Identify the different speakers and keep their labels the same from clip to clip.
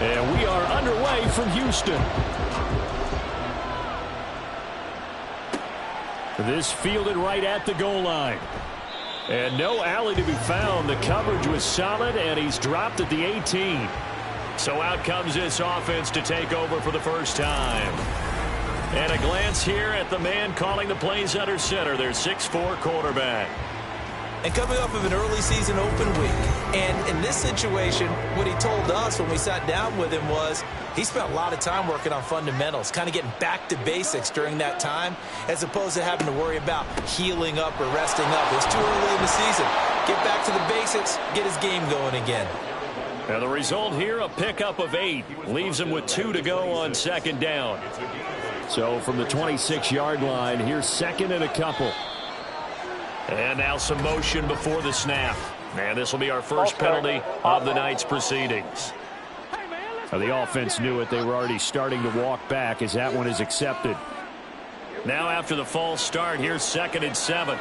Speaker 1: And we are underway from Houston. This fielded right at the goal line. And no alley to be found. The coverage was solid, and he's dropped at the 18. So out comes this offense to take over for the first time. And a glance here at the man calling the plays under center, their 6'4" quarterback.
Speaker 2: And coming off of an early season open week. And in this situation, what he told us when we sat down with him was he spent a lot of time working on fundamentals, kind of getting back to basics during that time, as opposed to having to worry about healing up or resting up. It's too early in the season. Get back to the basics, get his game going again.
Speaker 1: And the result here, a pickup of 8. Leaves him with 2 to go on second down. So from the 26-yard line, here's second and a couple. And now some motion before the snap. And this will be our first penalty of the night's proceedings. Now the offense knew it. They were already starting to walk back as that one is accepted. Now after the false start, here's second and 7.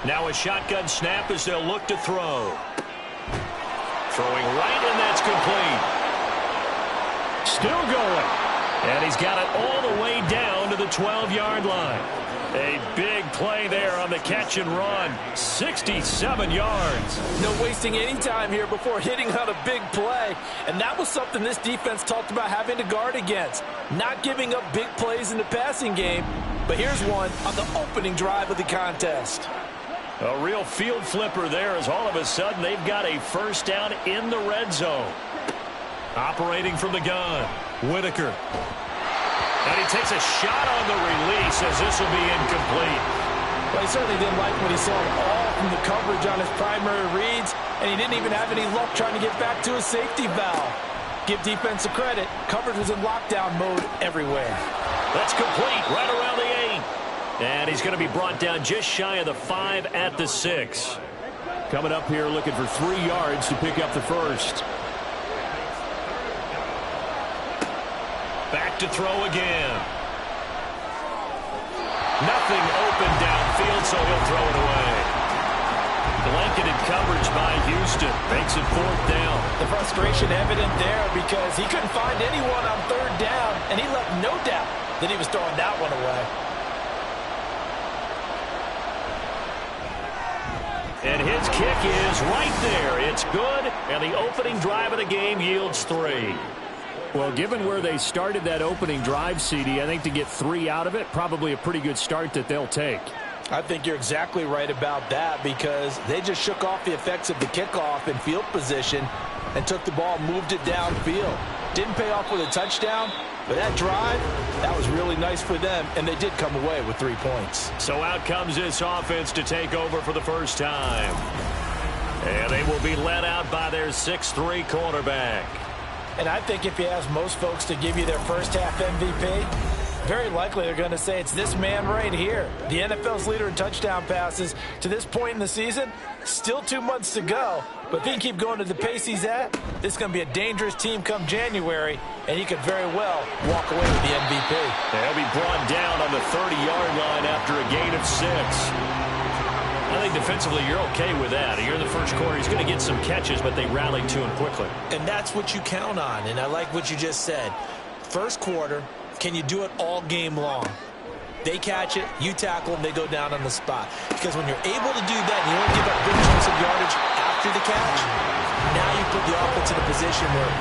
Speaker 1: Now a shotgun snap as they'll look to throw. Throwing right, and that's complete. Still going. And he's got it all the way down to the 12-yard line. A big play there on the catch and run. 67 yards.
Speaker 2: No wasting any time here before hitting on a big play. And that was something this defense talked about having to guard against. Not giving up big plays in the passing game. But here's one on the opening drive of the contest.
Speaker 1: A real field flipper there as all of a sudden they've got a first down in the red zone. Operating from the gun, Whitaker. And he takes a shot on the release as this will be incomplete.
Speaker 2: Well, he certainly didn't like what he saw all from the coverage on his primary reads, and he didn't even have any luck trying to get back to his safety valve. Give defense a credit. Coverage was in lockdown mode everywhere.
Speaker 1: That's complete right around the 8. And he's going to be brought down just shy of the 5 at the 6. Coming up here looking for 3 yards to pick up the first. Back to throw again. Nothing open downfield, so he'll throw it away. Blanketed coverage by Houston. Makes it 4th down.
Speaker 2: The frustration evident there because he couldn't find anyone on 3rd down, and he left no doubt that he was throwing that one away.
Speaker 1: And his kick is right there. It's good, and the opening drive of the game yields 3. Well, given where they started that opening drive, CD, I think to get 3 out of it, probably a pretty good start that they'll take.
Speaker 2: I think you're exactly right about that because they just shook off the effects of the kickoff in field position and took the ball, moved it downfield. Didn't pay off with a touchdown, but that drive, that was really nice for them, and they did come away with 3 points.
Speaker 1: So out comes this offense to take over for the first time. And they will be led out by their 6'3" quarterback.
Speaker 2: And I think if you ask most folks to give you their first half MVP, very likely they're going to say it's this man right here. The NFL's leader in touchdown passes to this point in the season. Still 2 months to go. But if he can keep going to the pace he's at, this is going to be a dangerous team come January, and he could very well walk away with the MVP.
Speaker 1: They'll be brought down on the 30-yard line after a gain of 6. I think defensively you're okay with that. You're in the first quarter. He's going to get some catches, but they rallied to him quickly.
Speaker 2: And that's what you count on, and I like what you just said. First quarter, can you do it all game long? They catch it, you tackle them, they go down on the spot. Because when you're able to do that and you don't give up big chunks of yardage after the catch, now you put the offense in a position where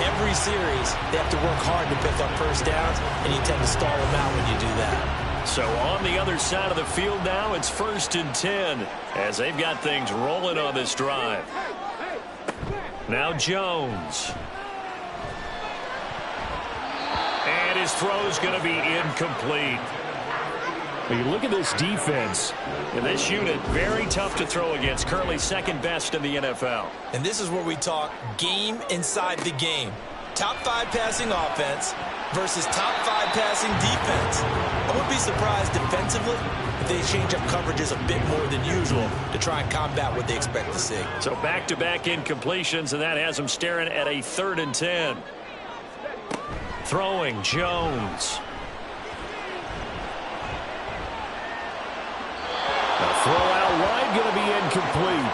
Speaker 2: every series they have to work hard to pick up first downs, and you tend to stall them out when you do that.
Speaker 1: So on the other side of the field now, it's 1st and 10 as they've got things rolling on this drive. Now Jones. And his throw's going to be incomplete. When you look at this defense, in this unit, very tough to throw against. Currently second best in the NFL.
Speaker 2: And this is where we talk game inside the game. Top 5 passing offense versus top 5 passing defense. I wouldn't be surprised defensively they change up coverages a bit more than usual to try and combat what they expect to see.
Speaker 1: So back-to-back incompletions, and that has them staring at a 3rd and 10. Throwing Jones. The throw out wide going to be incomplete.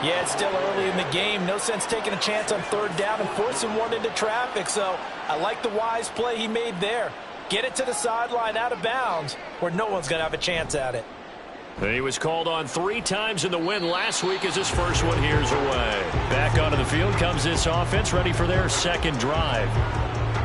Speaker 3: Yeah, it's still early in the game. No sense taking a chance on 3rd down and forcing one into traffic. So I like the wise play he made there. Get it to the sideline out of bounds where no one's going to have a chance at it.
Speaker 1: He was called on 3 times in the win last week as his first one here's away. Back onto the field comes this offense, ready for their 2nd drive.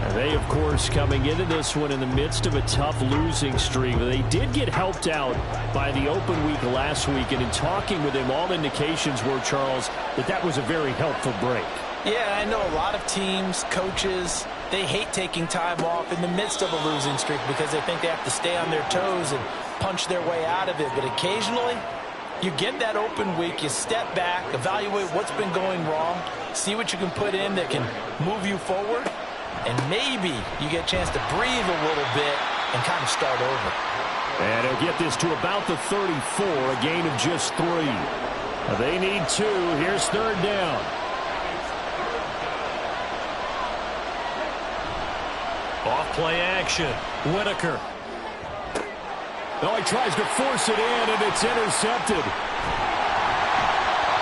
Speaker 1: And they, of course, coming into this one in the midst of a tough losing streak. They did get helped out by the open week last week, and in talking with him, all indications were, Charles, that was a very helpful break.
Speaker 3: Yeah, I know a lot of teams, coaches, they hate taking time off in the midst of a losing streak because they think they have to stay on their toes and punch their way out of it. But occasionally, you get that open week, you step back, evaluate what's been going wrong, see what you can put in that can move you forward, and maybe you get a chance to breathe a little bit and kind of start over.
Speaker 1: And he'll get this to about the 34, a gain of just 3. They need 2. Here's 3rd down. Off play action. Whitaker. Oh, he tries to force it in, and it's intercepted.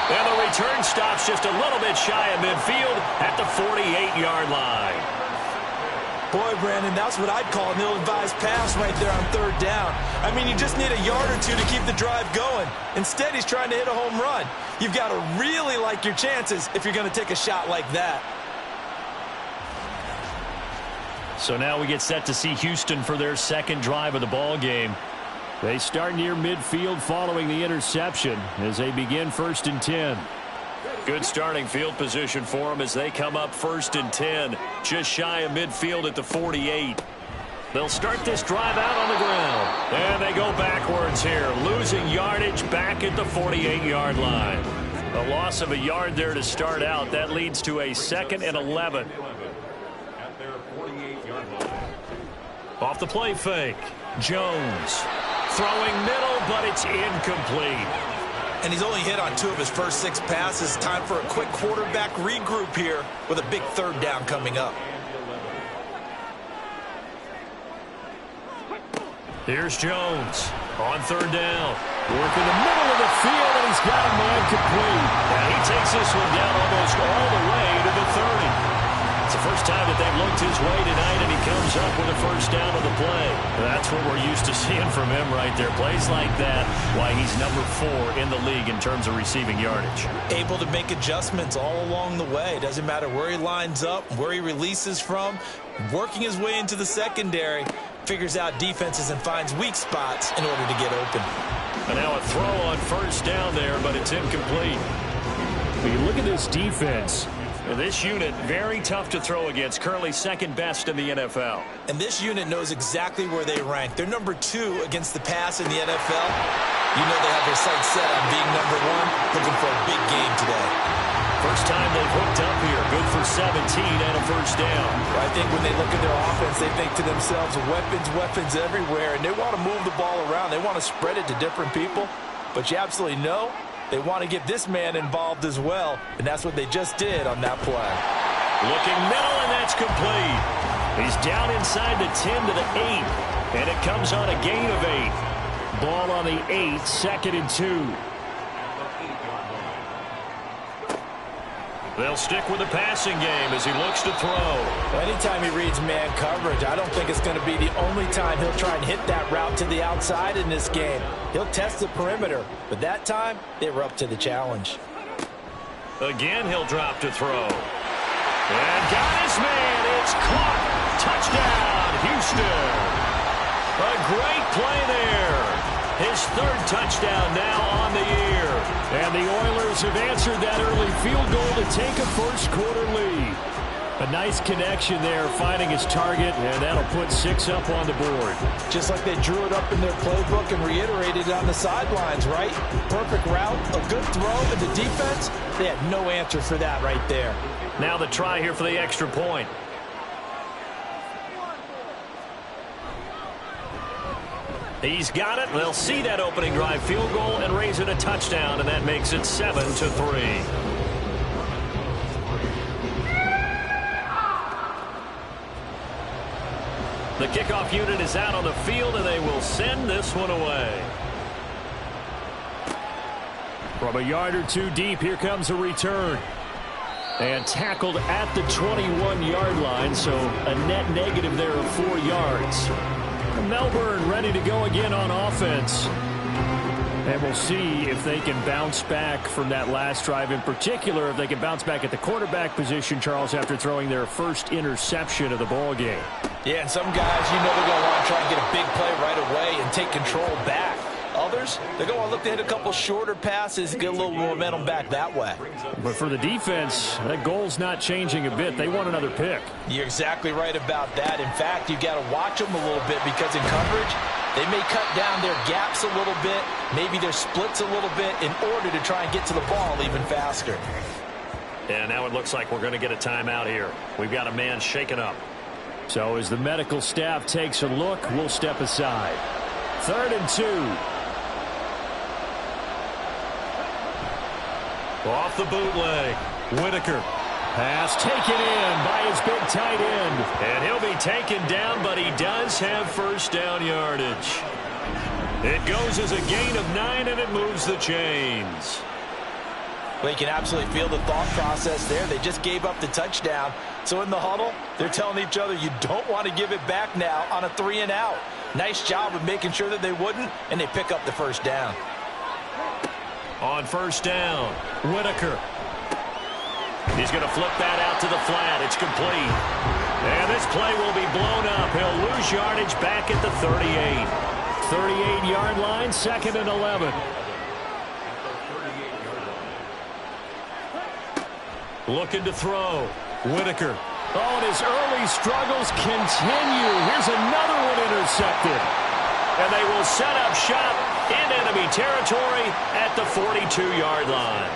Speaker 1: And the return stops just a little bit shy of midfield at the 48-yard line.
Speaker 2: Boy, Brandon, that's what I'd call an ill-advised pass right there on 3rd down. I mean, you just need a yard or 2 to keep the drive going. Instead, he's trying to hit a home run. You've got to really like your chances if you're going to take a shot like that.
Speaker 1: So now we get set to see Houston for their 2nd drive of the ball game. They start near midfield following the interception as they begin 1st and 10. Good starting field position for them as they come up 1st and 10, just shy of midfield at the 48. They'll start this drive out on the ground. And they go backwards here, losing yardage back at the 48-yard line. A loss of a yard there to start out. That leads to a 2nd and 11. Off the play fake. Jones throwing middle, but it's incomplete.
Speaker 2: And he's only hit on 2 of his first 6 passes. Time for a quick quarterback regroup here with a big 3rd down coming up.
Speaker 1: Here's Jones on 3rd down. Working the middle of the field, and he's got a man complete. And he takes this one down almost all the way to the 30. It's the first time that they've looked his way tonight, and he comes up with a 1st down on the play. That's what we're used to seeing from him right there. Plays like that, why he's number 4 in the league in terms of receiving yardage.
Speaker 2: Able to make adjustments all along the way. Doesn't matter where he lines up, where he releases from. Working his way into the secondary, figures out defenses and finds weak spots in order to get open.
Speaker 1: And now a throw on 1st down there, but it's incomplete. When you look at this defense, this unit, very tough to throw against, currently 2nd best in the NFL.
Speaker 2: And this unit knows exactly where they rank. They're number 2 against the pass in the NFL. You know they have their sights set on being number 1, looking for a big game today.
Speaker 1: First time they've hooked up here. Good for 17 and a 1st down.
Speaker 3: I think when they look at their offense, they think to themselves, weapons everywhere, and they want to move the ball around. They want to spread it to different people, but you absolutely know they want to get this man involved as well, and that's what they just did on that play.
Speaker 1: Looking middle, and that's complete. He's down inside the 10 to the 8, and it comes on a gain of 8. Ball on the 8, 2nd and 2. They'll stick with the passing game as he looks to throw.
Speaker 3: Well, anytime he reads man coverage, I don't think it's going to be the only time he'll try and hit that route to the outside in this game. He'll test the perimeter, but that time they were up to the challenge.
Speaker 1: Again, he'll drop to throw. And got his man. It's caught. Touchdown, Houston. A great play there. His 3rd touchdown now on the year. And the Oilers have answered that early field goal to take a 1st quarter lead. A nice connection there, finding his target, and that'll put 6 up on the board.
Speaker 3: Just like they drew it up in their playbook and reiterated it on the sidelines, right? Perfect route, a good throw, and the defense, they had no answer for that right there.
Speaker 1: Now the try here for the extra point. He's got it. They'll see that opening drive field goal and raise it a touchdown, and that makes it 7-3. The kickoff unit is out on the field, and they will send this one away. From a yard or two deep, here comes a return. And tackled at the 21-yard line, so a net negative there of 4 yards. Melbourne ready to go again on offense. And we'll see if they can bounce back from that last drive, in particular, if they can bounce back at the quarterback position, Charles, after throwing their first interception of the ball game.
Speaker 3: Yeah, and some guys, you know they're going to want to try and get a big play right away and take control back. Others, they're going to look to hit a couple shorter passes, get a little momentum back that way.
Speaker 1: But for the defense, that goal's not changing a bit. They want another pick.
Speaker 3: You're exactly right about that. In fact, you've got to watch them a little bit because in coverage, they may cut down their gaps a little bit, maybe their splits a little bit in order to try and get to the ball even faster.
Speaker 1: And now it looks like we're going to get a timeout here. We've got a man shaken up. So as the medical staff takes a look, we'll step aside. 3rd and 2. Off the bootleg. Whitaker. Pass taken in by his big tight end. And he'll be taken down, but he does have first down yardage. It goes as a gain of 9, and it moves the chains.
Speaker 3: Well, you can absolutely feel the thought process there. They just gave up the touchdown. So in the huddle, they're telling each other, you don't want to give it back now on a 3-and-out. Nice job of making sure that they wouldn't, and they pick up the first down.
Speaker 1: On first down, Whitaker. He's going to flip that out to the flat. It's complete. And this play will be blown up. He'll lose yardage back at the 38. 38-yard line, 2nd and 11. Looking to throw. Whitaker. Oh, and his early struggles continue. Here's another one intercepted. And they will set up shop in enemy territory at the 42-yard line.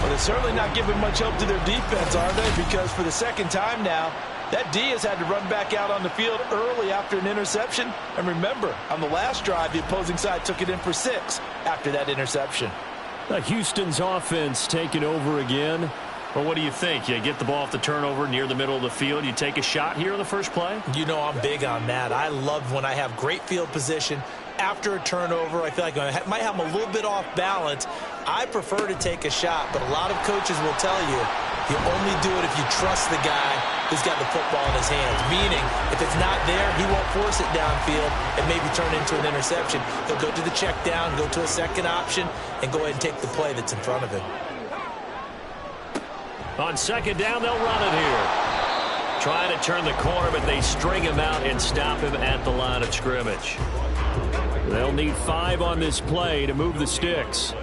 Speaker 3: Well, they're certainly not giving much help to their defense, are they? Because for the second time now, that D has had to run back out on the field early after an interception. And remember, on the last drive, the opposing side took it in for 6 after that interception.
Speaker 1: Houston's offense taking over again. Well, what do you think? You get the ball off the turnover near the middle of the field. You take a shot here on the first play?
Speaker 2: You know I'm big on that. I love when I have great field position. After a turnover, I feel like I might have them a little bit off balance. I prefer to take a shot, but a lot of coaches will tell you only do it if you trust the guy who's got the football in his hands. Meaning, if it's not there, he won't force it downfield and maybe turn into an interception. He'll go to the check down, go to a second option, and go ahead and take the play that's in front of him.
Speaker 1: On second down, they'll run it here. Trying to turn the corner, but they string him out and stop him at the line of scrimmage. They'll need 5 on this play to move the sticks.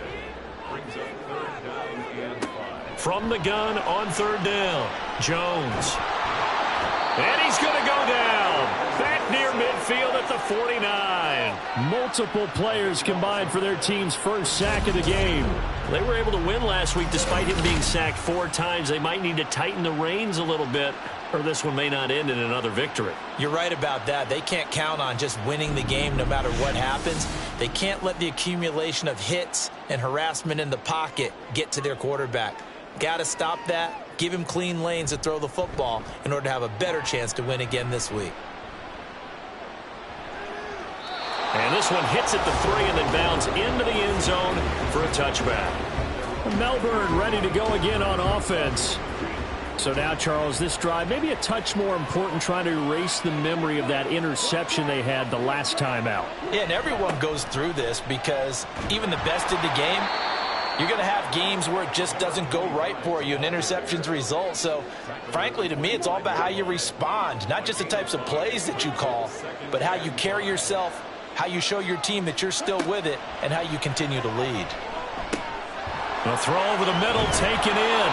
Speaker 1: From the gun on 3rd down, Jones. And he's going to go down. Back near midfield at the 49. Multiple players combined for their team's first sack of the game. They were able to win last week despite him being sacked 4 times. They might need to tighten the reins a little bit, or this one may not end in another victory.
Speaker 3: You're right about that. They can't count on just winning the game no matter what happens. They can't let the accumulation of hits and harassment in the pocket get to their quarterback. Got to stop that. Give him clean lanes to throw the football in order to have a better chance to win again this week.
Speaker 1: And this one hits at the 3 and then bounds into the end zone for a touchback. Melbourne ready to go again on offense. So now, Charles, this drive maybe a touch more important, trying to erase the memory of that interception they had the last time out.
Speaker 3: Yeah, and everyone goes through this because even the best in the game, you're going to have games where it just doesn't go right for you, an interception's result. So, frankly, to me, it's all about how you respond, not just the types of plays that you call, but how you carry yourself, how you show your team that you're still with it, and how you continue to lead.
Speaker 1: A throw over the middle, taken in.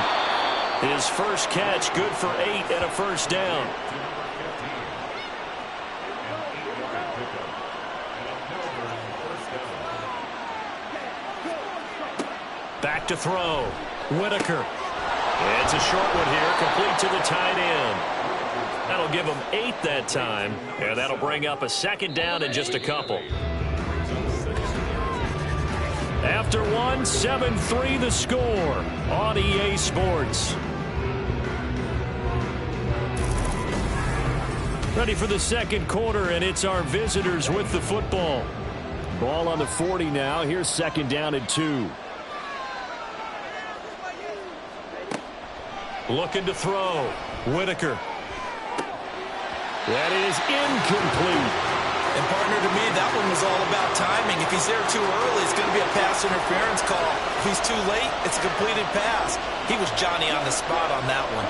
Speaker 1: His first catch, good for 8 and a first down. Back to throw. Whitaker. It's a short one here, complete to the tight end. That'll give him 8 that time, and that'll bring up a second down in just a couple. After one, 7-3 the score on EA Sports. Ready for the second quarter, and it's our visitors with the football. Ball on the 40 now. Here's second down and 2. Looking to throw. Whitaker. That is incomplete.
Speaker 2: And, partner, to me, that one was all about timing. If he's there too early, it's going to be a pass interference call. If he's too late, it's a completed pass. He was Johnny on the spot on that one.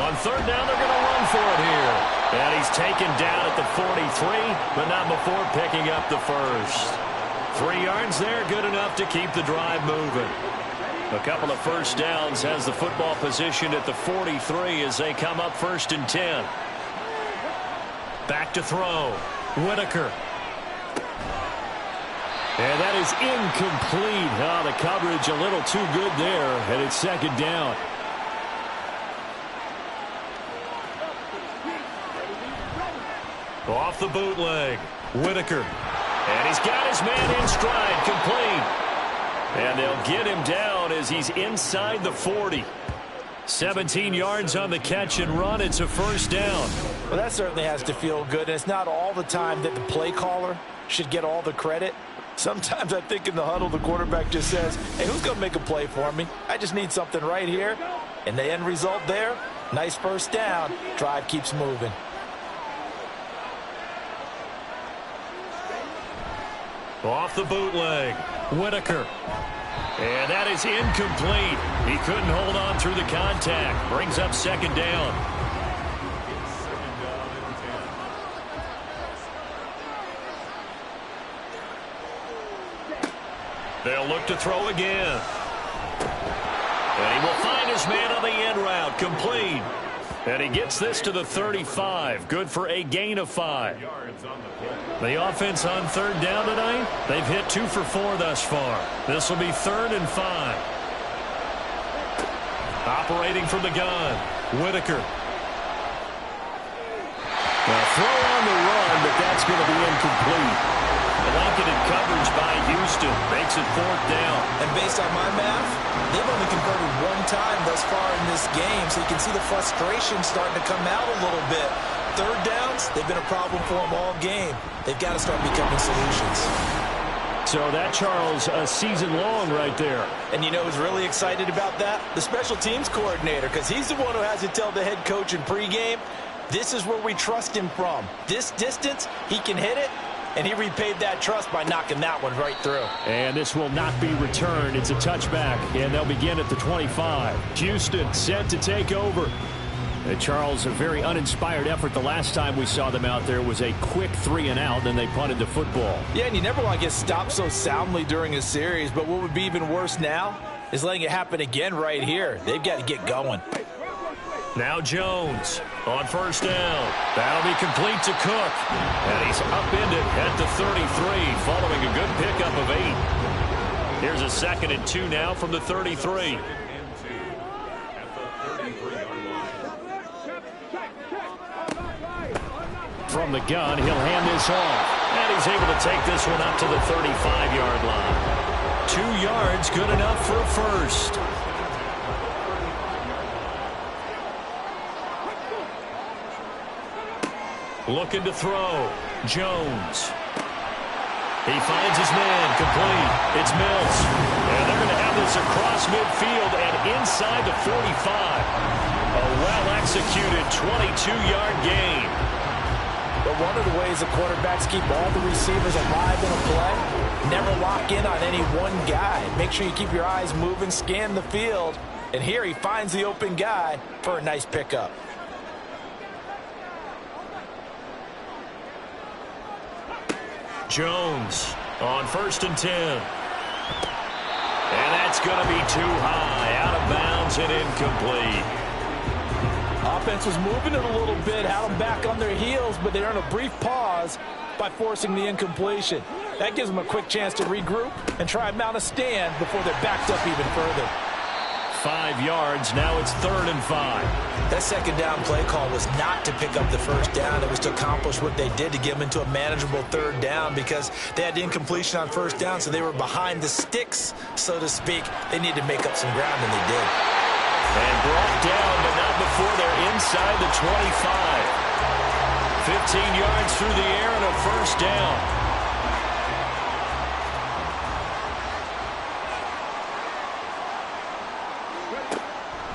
Speaker 1: On third down, they're going to run for it here. And he's taken down at the 43, but not before picking up the first. 3 yards there, good enough to keep the drive moving. A couple of first downs has the football position at the 43 as they come up 1st and 10. Back to throw. Whitaker. And that is incomplete. Oh, the coverage a little too good there, and it's second down. Off the bootleg. Whitaker. And he's got his man in stride. Complete. And they'll get him down as he's inside the 40. 17 yards on the catch and run. It's a first down.
Speaker 3: Well, that certainly has to feel good. And it's not all the time that the play caller should get all the credit. Sometimes I think in the huddle, the quarterback just says, hey, who's going to make a play for me? I just need something right here. And the end result there, nice first down. Drive keeps moving.
Speaker 1: Off the bootleg. Whitaker. And that is incomplete. He couldn't hold on through the contact. Brings up second down. They'll look to throw again. And he will find his man on the end route. Complete. And he gets this to the 35. Good for a gain of 5. The offense on third down tonight, they've hit 2 for 4 thus far. This will be 3rd and 5. Operating from the gun, Whitaker. Now throw on the run, but that's going to be incomplete. Blanketed coverage by Houston makes it 4th down.
Speaker 2: And based on my math, they've only converted 1 time thus far in this game, so you can see the frustration starting to come out a little bit. Third downs, they've been a problem for them all game. They've got to start becoming solutions.
Speaker 1: So that, Charles, a season long right there.
Speaker 3: And you know who's really excited about that? The special teams coordinator, because he's the one who has to tell the head coach in pregame, this is where we trust him from. This distance, he can hit it, and he repaid that trust by knocking that one right through.
Speaker 1: And this will not be returned. It's a touchback, and they'll begin at the 25. Houston set to take over. And Charles, a very uninspired effort. The last time we saw them out there was a quick 3 and out, then they punted the football.
Speaker 3: Yeah, and you never want to get stopped so soundly during a series, but what would be even worse now is letting it happen again right here. They've got to get going.
Speaker 1: Now Jones on first down. That'll be complete to Cook. And he's upended at the 33 following a good pickup of 8. Here's a 2nd and 2 now from the 33. From the gun, he'll hand this off. And he's able to take this one up to the 35-yard line. 2 yards, good enough for a first. Looking to throw. Jones. He finds his man. Complete. It's Mills. And they're going to have this across midfield and inside the 45. A well-executed 22-yard gain.
Speaker 3: But one of the ways the quarterbacks keep all the receivers alive in a play, never lock in on any one guy. Make sure you keep your eyes moving, scan the field. And here he finds the open guy for a nice pickup.
Speaker 1: Jones on 1st and 10. And that's going to be too high. Out of bounds and incomplete.
Speaker 3: Offense was moving it a little bit, had them back on their heels, but they earned a brief pause by forcing the incompletion. That gives them a quick chance to regroup and try and mount a stand before they're backed up even further.
Speaker 1: 5 yards. Now it's 3rd and 5.
Speaker 2: That second down play call was not to pick up the first down. It was to accomplish what they did to get them into a manageable 3rd down because they had incompletion on first down, so they were behind the sticks, so to speak. They needed to make up some ground, and they did.
Speaker 1: And brought down, but not before they're inside the 25. 15 yards through the air and a first down.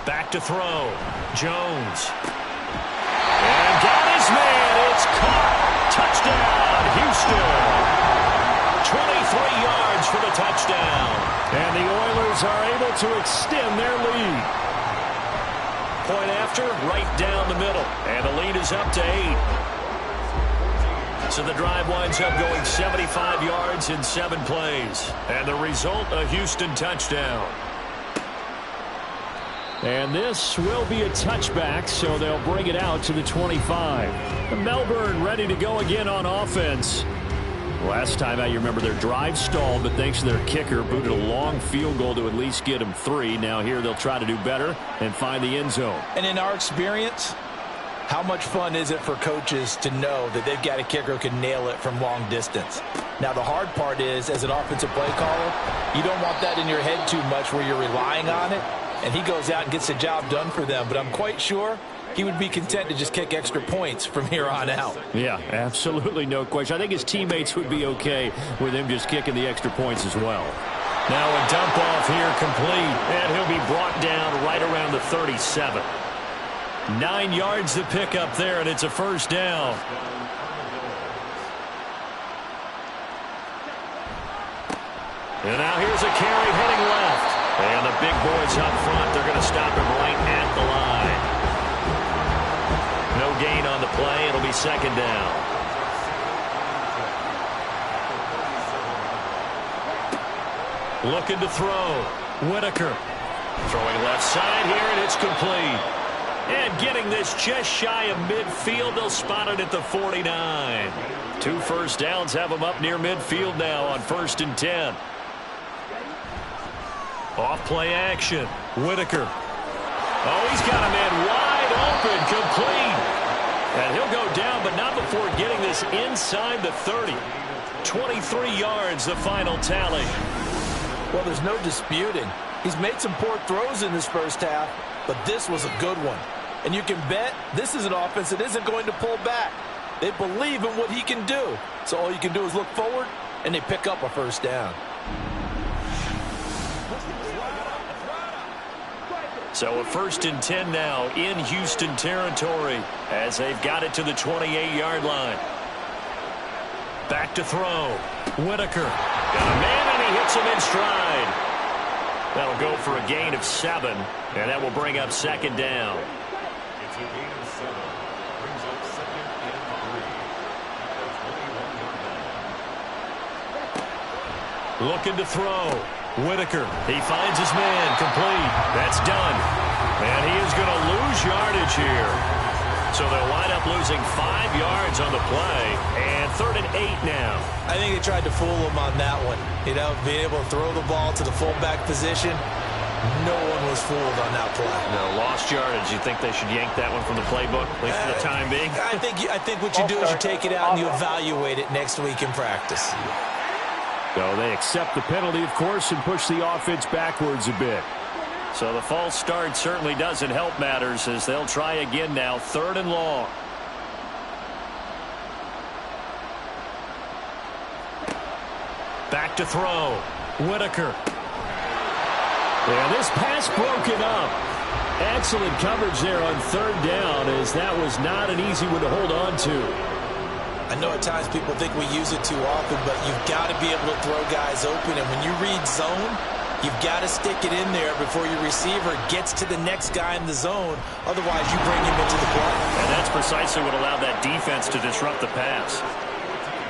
Speaker 1: Back to throw. Jones. And got his man. It's caught. Touchdown, Houston. 23 yards for the touchdown. And the Oilers are able to extend their lead. Point after, right down the middle. And the lead is up to 8. So the drive winds up going 75 yards in 7 plays. And the result, a Houston touchdown. And this will be a touchback, so they'll bring it out to the 25. Melbourne ready to go again on offense. Last time out, you remember their drive stalled, but thanks to their kicker, booted a long field goal to at least get them 3. Now here they'll try to do better and find the end zone.
Speaker 3: And in our experience, how much fun is it for coaches to know that they've got a kicker who can nail it from long distance? Now, the hard part is, as an offensive play caller, you don't want that in your head too much where you're relying on it. And he goes out and gets the job done for them. But I'm quite sure he would be content to just kick extra points from here on out.
Speaker 1: Yeah, absolutely no question. I think his teammates would be okay with him just kicking the extra points as well. Now a dump off here complete. And he'll be brought down right around the 37. 9 yards to pick up there, and it's a first down. And now here's a carry heading left. And the big boys up front, they're going to stop him right at the line. No gain on the play. It'll be second down. Looking to throw. Whitaker. Throwing left side here, and it's complete. And getting this just shy of midfield. They'll spot it at the 49. 2 first downs have them up near midfield now on 1st and 10. Off play action. Whitaker. Oh, he's got a man wide open. Complete. And he'll go down, but not before getting this inside the 30. 23 yards, the final tally.
Speaker 3: Well, there's no disputing. He's made some poor throws in this first half, but this was a good one. And you can bet this is an offense that isn't going to pull back. They believe in what he can do. So all you can do is look forward, and they pick up a first down.
Speaker 1: So a 1st and 10 now in Houston territory as they've got it to the 28-yard line. Back to throw. Whitaker. Got a man, and he hits him in stride. That'll go for a gain of 7, and that will bring up second down.
Speaker 4: It's a gain of 7. Brings up 2nd and 3.
Speaker 1: Looking to throw. Whitaker. He finds his man. Complete. That's done. And he is going to lose yardage here. So they'll wind up losing 5 yards on the play. And 3rd and 8 now.
Speaker 2: I think they tried to fool him on that one. You know, being able to throw the ball to the fullback position. No one was fooled on that play.
Speaker 1: No, lost yardage. You think they should yank that one from the playbook, at least for the time being?
Speaker 2: I think what you do is you take it out and you evaluate it next week in practice.
Speaker 1: So they accept the penalty, of course, and push the offense backwards a bit. So the false start certainly doesn't help matters as they'll try again now, 3rd and long. Back to throw. Whitaker. And this pass broken up. Excellent coverage there on 3rd down as that was not an easy one to hold on to.
Speaker 2: I know at times people think we use it too often, but you've got to be able to throw guys open. And when you read zone, you've got to stick it in there before your receiver gets to the next guy in the zone. Otherwise, you bring him into the play.
Speaker 1: And that's precisely what allowed that defense to disrupt the pass.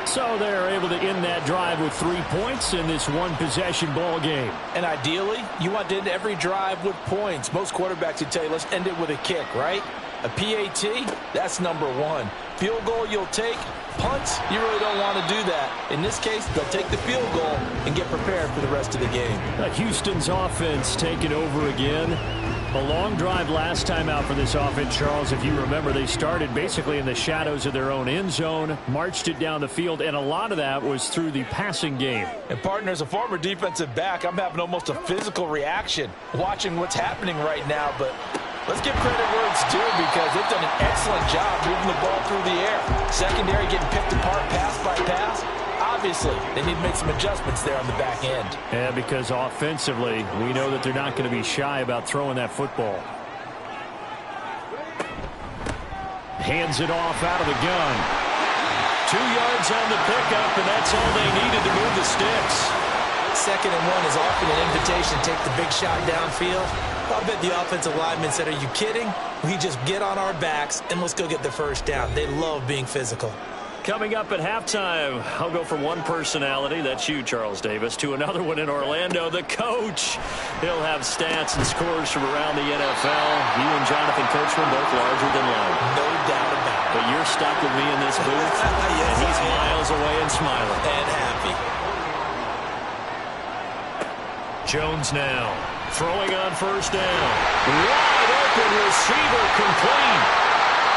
Speaker 1: So they're able to end that drive with 3 points in this one-possession ball game.
Speaker 3: And ideally, you want to end every drive with points. Most quarterbacks would tell you, let's end it with a kick, right? A PAT, that's number one. Field goal you'll take. Punts, you really don't want to do that. In this case, they'll take the field goal and get prepared for the rest of the game.
Speaker 1: Houston's offense taking over again. A long drive last time out for this offense, Charles. If you remember, they started basically in the shadows of their own end zone, marched it down the field, and a lot of that was through the passing game.
Speaker 3: And, partner, as a former defensive back, I'm having almost a physical reaction watching what's happening right now. But let's give credit where it's due because they've done an excellent job moving the ball through the air. Secondary getting picked apart pass by pass. Obviously, they need to make some adjustments there on the back end.
Speaker 1: Yeah, because offensively, we know that they're not going to be shy about throwing that football. Hands it off out of the gun. 2 yards on the pickup, and that's all they needed to move the sticks.
Speaker 3: 2nd and 1 is often an invitation to take the big shot downfield. I bet the offensive lineman said, are you kidding? We just get on our backs and let's go get the first down. They love being physical.
Speaker 1: Coming up at halftime, I'll go from one personality, that's you, Charles Davis, to another one in Orlando, the coach. He'll have stats and scores from around the NFL. You and Jonathan Coachman both larger than life.
Speaker 3: No doubt about it.
Speaker 1: But you're stuck with me in this booth,
Speaker 3: yes,
Speaker 1: and he's miles away and smiling.
Speaker 3: And happy.
Speaker 1: Jones now, throwing on first down. Wide open receiver complete.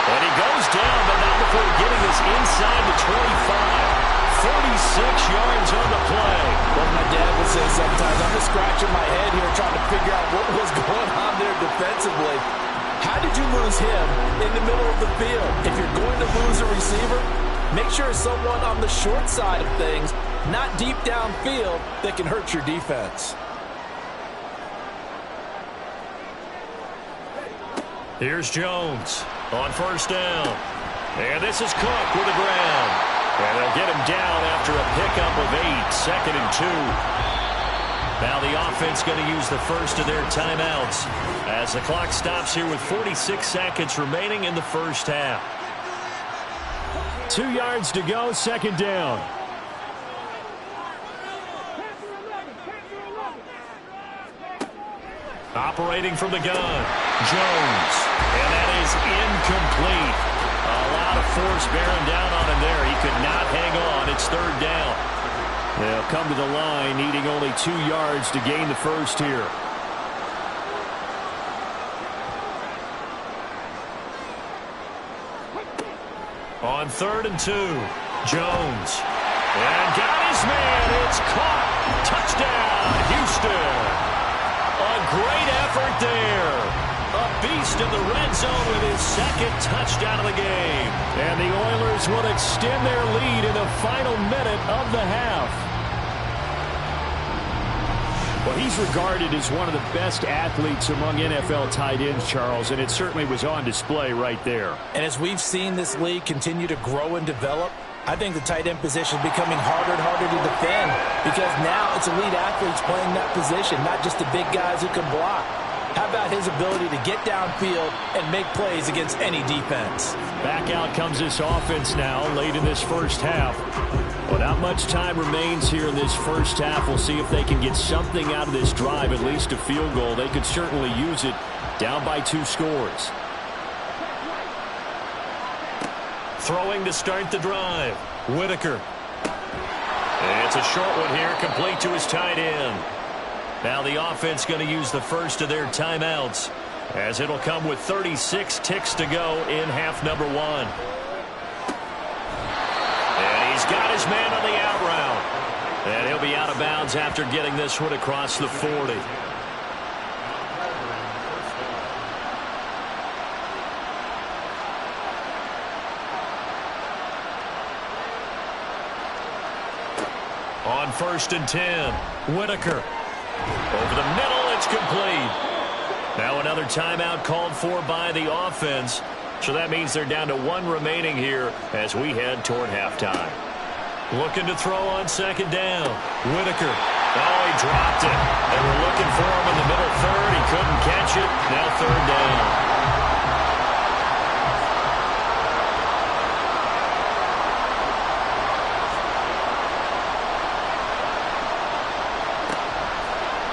Speaker 1: And he goes down, but not before getting this inside the 25. 46 yards on the play.
Speaker 3: What my dad would say sometimes, I'm just scratching my head here trying to figure out what was going on there defensively. How did you lose him in the middle of the field? If you're going to lose a receiver, make sure it's someone on the short side of things, not deep downfield, that can hurt your defense.
Speaker 1: Here's Jones on first down. And this is Cook with the ground. And they'll get him down after a pickup of 8, 2nd and 2. Now the offense going to use the first of their timeouts as the clock stops here with 46 seconds remaining in the first half. 2 yards to go, 2nd down. Operating from the gun, Jones. And that is incomplete. A lot of force bearing down on him there. He could not hang on. It's 3rd down. They'll come to the line needing only 2 yards to gain the first here. On 3rd and 2, Jones. And got his man. It's caught. Touchdown, Houston. A great effort there. A beast in the red zone with his 2nd touchdown of the game. And the Oilers will extend their lead in the final minute of the half. Well, he's regarded as one of the best athletes among NFL tight ends, Charles, and it certainly was on display right there.
Speaker 3: And as we've seen this league continue to grow and develop, I think the tight end position is becoming harder and harder to defend because now it's elite athletes playing that position, not just the big guys who can block. How about his ability to get downfield and make plays against any defense?
Speaker 1: Back out comes this offense now late in this first half. Well, not much time remains here in this first half. We'll see if they can get something out of this drive, at least a field goal. They could certainly use it down by 2 scores. Throwing to start the drive, Whitaker. It's a short one here, complete to his tight end. Now the offense going to use the first of their timeouts as it'll come with 36 ticks to go in half number 1. And he's got his man on the out route. And he'll be out of bounds after getting this one across the 40. On 1st and 10, Whitaker. Over the middle, it's complete. Now another timeout called for by the offense. So that means they're down to 1 remaining here as we head toward halftime. Looking to throw on 2nd down. Whitaker. Oh, he dropped it. They were looking for him in the middle 3rd. He couldn't catch it. Now 3rd down.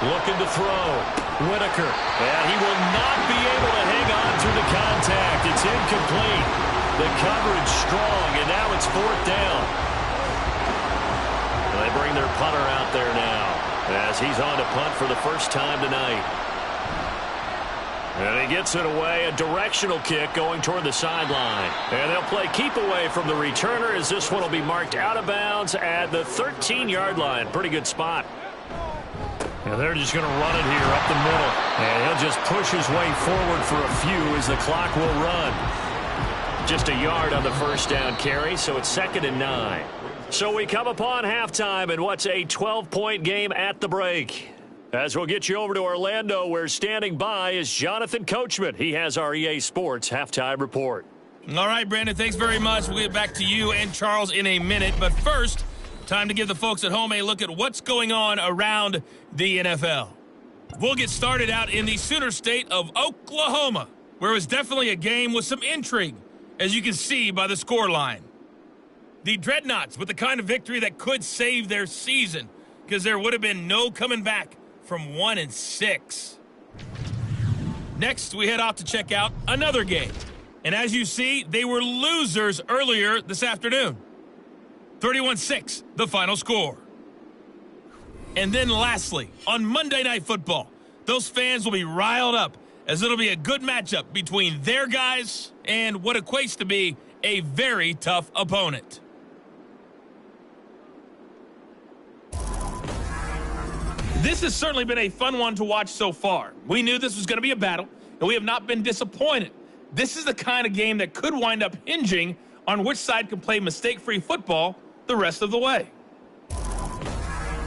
Speaker 1: Looking to throw. Whitaker. And he will not be able to hang on through the contact. It's incomplete. The coverage strong, and now it's 4th down. They bring their punter out there now as he's on to punt for the first time tonight. And he gets it away, a directional kick going toward the sideline. And they'll play keep away from the returner as this one will be marked out of bounds at the 13-yard line. Pretty good spot. And they're just going to run it here up the middle. And he'll just push his way forward for a few as the clock will run. Just a yard on the first down carry, so it's 2nd and 9. So we come upon halftime in what's a 12-point game at the break. As we'll get you over to Orlando, where standing by is Jonathan Coachman. He has our EA Sports halftime report.
Speaker 5: All right, Brandon, thanks very much. We'll get back to you and Charles in a minute. But first, time to give the folks at home a look at what's going on around the NFL. We'll get started out in the Sooner state of Oklahoma, where it was definitely a game with some intrigue, as you can see by the scoreline. The Dreadnoughts with the kind of victory that could save their season, because there would have been no coming back from 1-6. Next, we head off to check out another game. And as you see, they were losers earlier this afternoon. 31-6, the final score. And then lastly, on Monday Night Football, those fans will be riled up as it'll be a good matchup between their guys and what equates to be a very tough opponent. This has certainly been a fun one to watch so far. We knew this was going to be a battle, and we have not been disappointed. This is the kind of game that could wind up hinging on which side can play mistake-free football the rest of the way.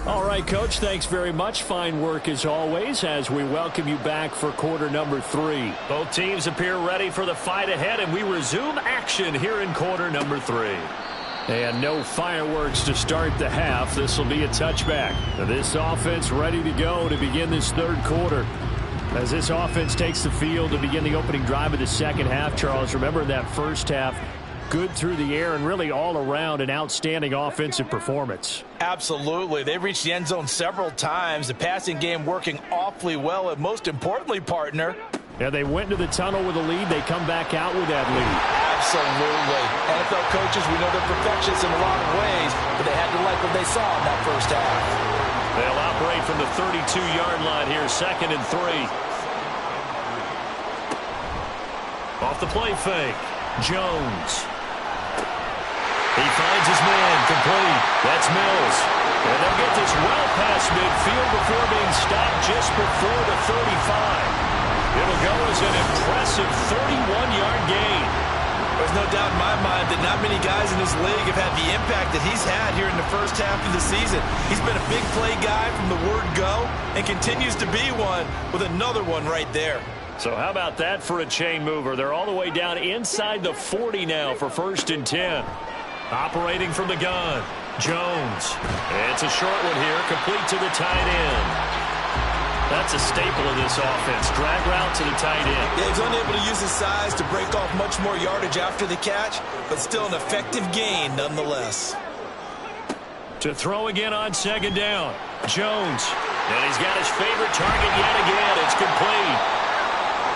Speaker 1: All right, Coach, thanks very much. Fine work as always as we welcome you back for quarter number 3. Both teams appear ready for the fight ahead, and we resume action here in quarter number 3. And no fireworks to start the half. This will be a touchback. This offense ready to go to begin this third quarter. As this offense takes the field to begin the opening drive of the second half, Charles, remember that first half, good through the air and really all around an outstanding offensive performance.
Speaker 3: Absolutely. They reached the end zone several times. The passing game working awfully well, and most importantly, partner,
Speaker 1: yeah, they went to the tunnel with a lead. They come back out with that lead.
Speaker 3: Absolutely. NFL coaches, we know they're perfectionists in a lot of ways, but they had to like what they saw in that first half.
Speaker 1: They'll operate from the 32-yard line here, 2nd and 3. Off the play fake, Jones. He finds his man, complete. That's Mills. And they'll get this well past midfield before being stopped just before the 35. It'll go as an impressive 31-yard gain.
Speaker 3: There's no doubt in my mind that not many guys in this league have had the impact that he's had here in the first half of the season. He's been a big play guy from the word go and continues to be one with another one right there.
Speaker 1: So how about that for a chain mover? They're all the way down inside the 40 now for 1st and 10. Operating from the gun, Jones. It's a short one here, complete to the tight end. That's a staple of this offense. Drag route to the tight end.
Speaker 3: Yeah, he's unable to use his size to break off much more yardage after the catch, but still an effective gain nonetheless.
Speaker 1: To throw again on 2nd down, Jones. And he's got his favorite target yet again. It's complete.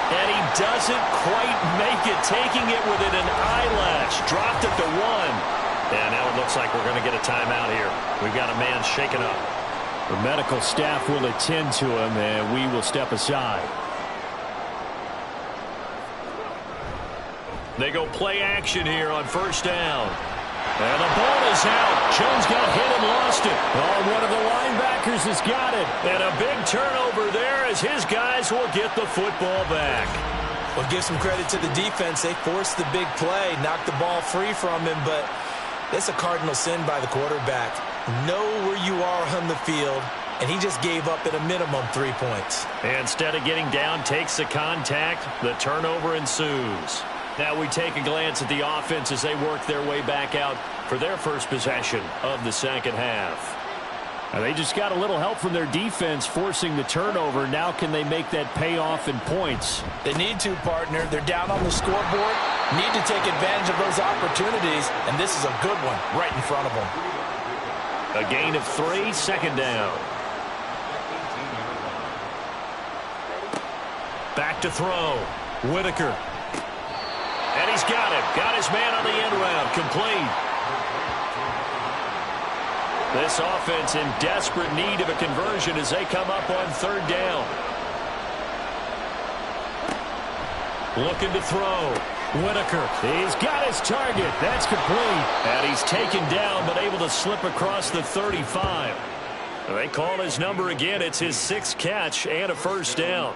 Speaker 1: And he doesn't quite make it, taking it within an eyelash. Dropped it to 1. And now it looks like we're going to get a timeout here. We've got a man shaken up. The medical staff will attend to him, and we will step aside. They go play action here on 1st down. And the ball is out. Jones got hit and lost it. Oh, one of the linebackers has got it. And a big turnover there as his guys will get the football back.
Speaker 3: Well, give some credit to the defense. They forced the big play, knocked the ball free from him, but that's a cardinal sin by the quarterback. Know where you are on the field, and he just gave up at a minimum 3 points.
Speaker 1: Instead of getting down, takes the contact. The turnover ensues. Now we take a glance at the offense as they work their way back out for their first possession of the second half. Now they just got a little help from their defense forcing the turnover. Now can they make that payoff in points?
Speaker 3: They need to, partner. They're down on the scoreboard. Need to take advantage of those opportunities, and this is a good one right in front of them.
Speaker 1: A gain of 3, 2nd down. Back to throw. Whitaker. And he's got him. Got his man on the end round. Complete. This offense in desperate need of a conversion as they come up on third down. Looking to throw. Whitaker. He's got his target. That's complete. And he's taken down but able to slip across the 35. They call his number again. It's his 6th catch and a first down.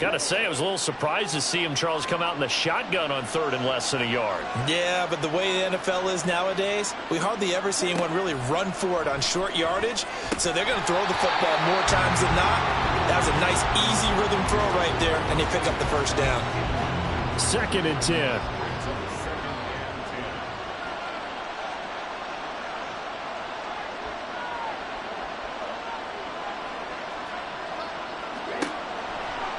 Speaker 1: Got to say, I was a little surprised to see him, Charles, come out in the shotgun on third and less than a yard.
Speaker 3: Yeah, but the way the NFL is nowadays, we hardly ever see anyone really run for it on short yardage. So they're going to throw the football more times than not. That was a nice, easy rhythm throw right there, and they pick up the first down.
Speaker 1: 2nd and 10.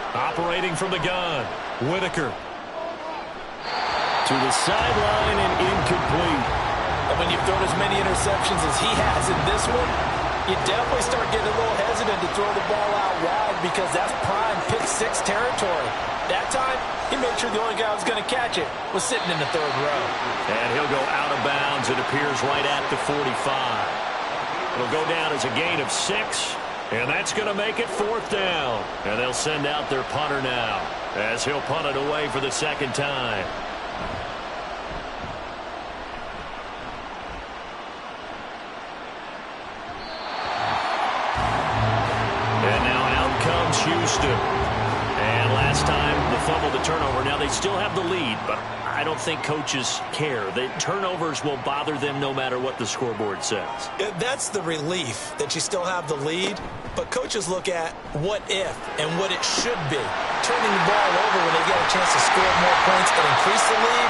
Speaker 1: Operating from the gun. Whitaker. To the sideline and incomplete.
Speaker 3: And when you've thrown as many interceptions as he has in this one, you definitely start getting a little hesitant to throw the ball out wide because that's prime pick 6 territory. That time, he made sure the only guy who was going to catch it was sitting in the 3rd row.
Speaker 1: And he'll go out of bounds. It appears right at the 45. It'll go down as a gain of 6. And that's going to make it 4th down. And they'll send out their punter now as he'll punt it away for the 2nd time. And now out comes Houston. And last time, the fumble, the turnover. Now they still have the lead, but I don't think coaches care. The turnovers will bother them no matter what the scoreboard says.
Speaker 3: That's the relief that you still have the lead, but coaches look at what if and what it should be. Turning the ball over when they get a chance to score more points and increase the lead,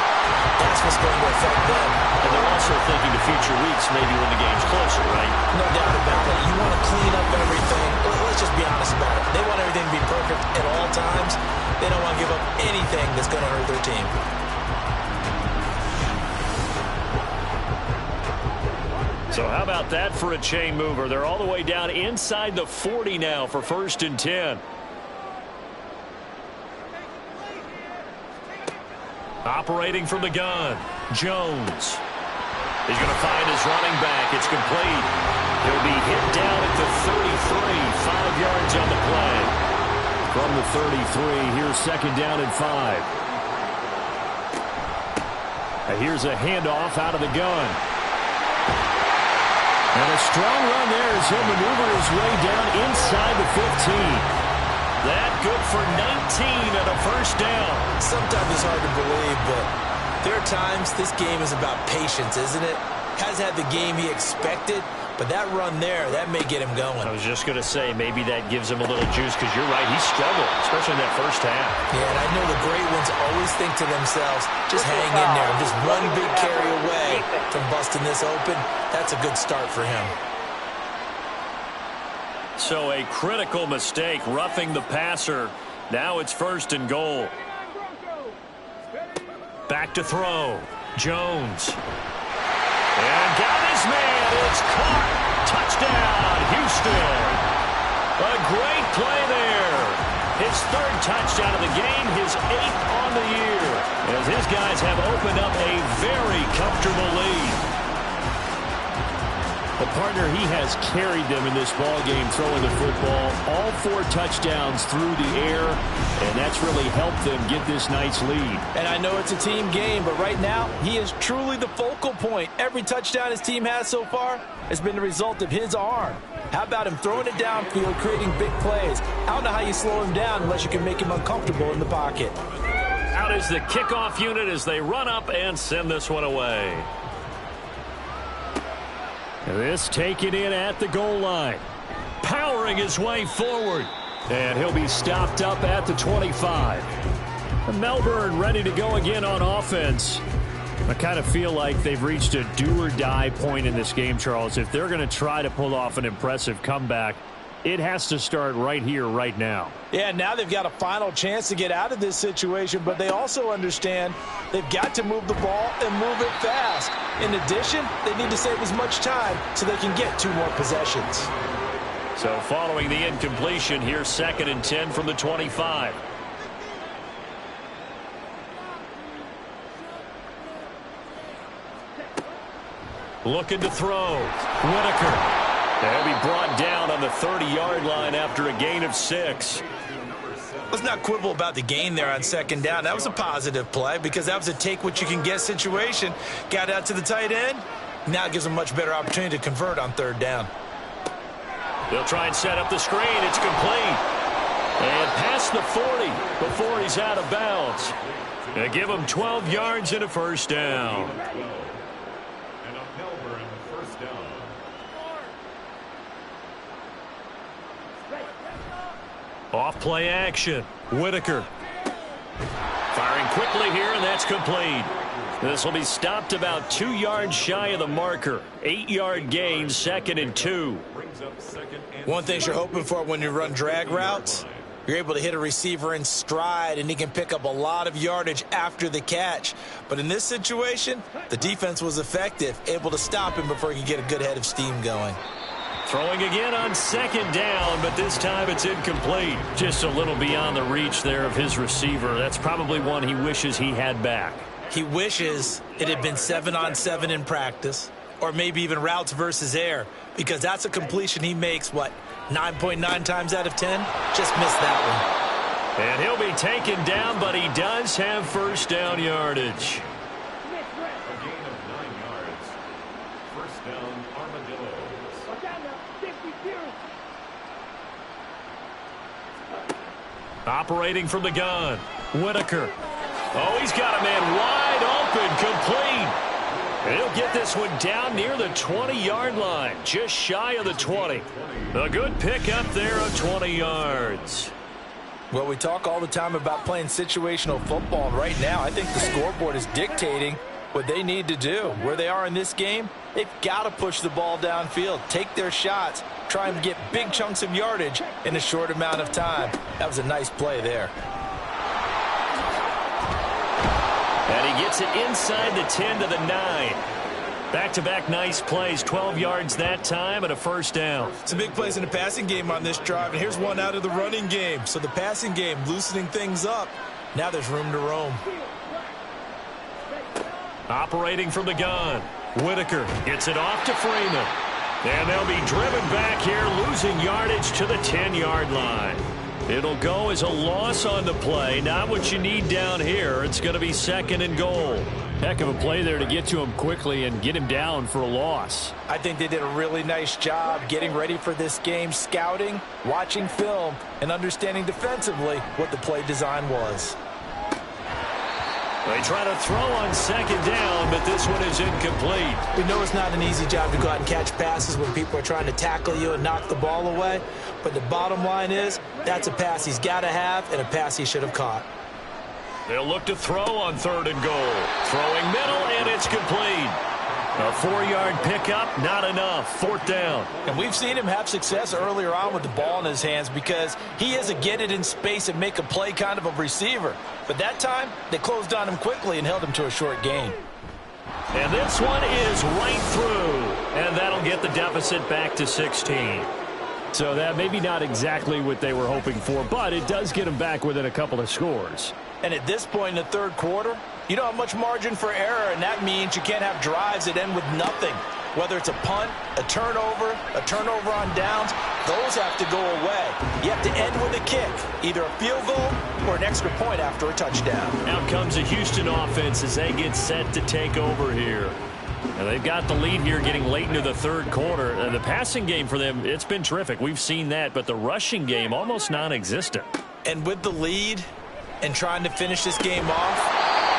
Speaker 3: that's what's going to affect them.
Speaker 1: And they're also thinking to future weeks, maybe when the game's closer, right?
Speaker 3: No doubt about it. You want to clean up everything. Let's just be honest about it. They want everything to be perfect at all times. They don't want to give up anything that's going to hurt their team.
Speaker 1: So how about that for a chain mover? They're all the way down inside the 40 now for 1st and 10. Operating from the gun, Jones. He's going to find his running back. It's complete. He'll be hit down at the 33, 5 yards on the play. From the 33, here's 2nd down and 5. And here's a handoff out of the gun. And a strong run there as he'll maneuver his way down inside the 15. That good for 19 and a first down.
Speaker 3: Sometimes it's hard to believe, but there are times this game is about patience, isn't it? Has had the game he expected, but that run there, that may get him going.
Speaker 1: I was just going to say, maybe that gives him a little juice because you're right, he struggled, especially in that first half.
Speaker 3: Yeah, and I know the great ones always think to themselves, just hang in there. Just one big carry away from busting this open. That's a good start for him.
Speaker 1: So a critical mistake, roughing the passer. Now it's 1st and goal. Back to throw. Jones. And got his man. It's caught. Touchdown, Houston. A great play there. His 3rd touchdown of the game, his 8th on the year. As his guys have opened up a very comfortable lead. The partner, he has carried them in this ball game, throwing the football. All 4 touchdowns through the air, and that's really helped them get this nice lead.
Speaker 3: And I know it's a team game, but right now, he is truly the focal point. Every touchdown his team has so far has been the result of his arm. How about him throwing it downfield, creating big plays? I don't know how you slow him down unless you can make him uncomfortable in the pocket.
Speaker 1: Out is the kickoff unit as they run up and send this one away. This taken in at the goal line. Powering his way forward. And he'll be stopped up at the 25. Melbourne ready to go again on offense. I kind of feel like they've reached a do-or-die point in this game, Charles. If they're going to try to pull off an impressive comeback, it has to start right here, right now.
Speaker 3: Yeah, now they've got a final chance to get out of this situation, but they also understand they've got to move the ball and move it fast. In addition, they need to save as much time so they can get 2 more possessions.
Speaker 1: So following the incompletion, here's 2nd and 10 from the 25. Looking to throw. Whitaker. He'll be brought down on the 30-yard line after a gain of 6.
Speaker 2: Let's not quibble about the gain there on second down. That was a positive play because that was a take-what-you-can-get situation. Got out to the tight end. Now it gives them a much better opportunity to convert on third down.
Speaker 1: They'll try and set up the screen. It's complete. And past the 40 before he's out of bounds. They give him 12 yards and a first down.
Speaker 4: And a Melbourne first down.
Speaker 1: Off play action. Whitaker. Firing quickly here, and that's complete. This will be stopped about 2 yards shy of the marker. 8-yard gain, 2nd and 2.
Speaker 2: One thing you're hoping for when you run drag routes, you're able to hit a receiver in stride, and he can pick up a lot of yardage after the catch. But in this situation, the defense was effective, able to stop him before he could get a good head of steam going.
Speaker 1: Throwing again on second down, but this time it's incomplete. Just a little beyond the reach there of his receiver. That's probably one he wishes he had back.
Speaker 2: He wishes it had been 7-on-7 in practice, or maybe even routes versus air, because that's a completion he makes, 9.9 times out of 10? Just missed that one.
Speaker 1: And he'll be taken down, but he does have first down yardage.
Speaker 4: A gain of 9 yards. First down, Armadillos.
Speaker 1: Operating from the gun. Whitaker. Oh, he's got a man wide open, complete. He'll get this one down near the 20-yard line, just shy of the 20. A good pickup there of 20 yards.
Speaker 3: Well, we talk all the time about playing situational football. Right now, I think the scoreboard is dictating what they need to do. Where they are in this game, they've got to push the ball downfield, take their shots, try and get big chunks of yardage in a short amount of time. That was a nice play there.
Speaker 1: And he gets it inside the 10 to the 9. Back-to-back nice plays, 12 yards that time and a first down.
Speaker 2: Some big plays in the passing game on this drive, and here's one out of the running game. So the passing game loosening things up. Now there's room to roam.
Speaker 1: Operating from the gun. Whitaker gets it off to Freeman. And they'll be driven back here, losing yardage to the 10-yard line. It'll go as a loss on the play. Not what you need down here. It's going to be 2nd and goal. Heck of a play there to get to him quickly and get him down for a loss.
Speaker 3: I think they did a really nice job getting ready for this game, scouting, watching film, and understanding defensively what the play design was.
Speaker 1: They try to throw on second down, but this one is incomplete.
Speaker 3: We know it's not an easy job to go out and catch passes when people are trying to tackle you and knock the ball away. But the bottom line is, that's a pass he's got to have and a pass he should have caught.
Speaker 1: They'll look to throw on 3rd and goal. Throwing middle, and it's complete. A 4-yard pickup, not enough. 4th down.
Speaker 3: And we've seen him have success earlier on with the ball in his hands because he is a get it in space and make a play kind of a receiver. But that time, they closed on him quickly and held him to a short gain.
Speaker 1: And this one is right through. And that'll get the deficit back to 16. So that maybe not exactly what they were hoping for, but it does get them back within a couple of scores.
Speaker 3: And at this point in the third quarter, you don't have much margin for error, and that means you can't have drives that end with nothing. Whether it's a punt, a turnover on downs, those have to go away. You have to end with a kick, either a field goal or an extra point after a touchdown.
Speaker 1: Out comes the Houston offense as they get set to take over here. And they've got the lead here getting late into the third quarter. The passing game for them, it's been terrific. We've seen that, but the rushing game almost non-existent.
Speaker 3: And with the lead and trying to finish this game off,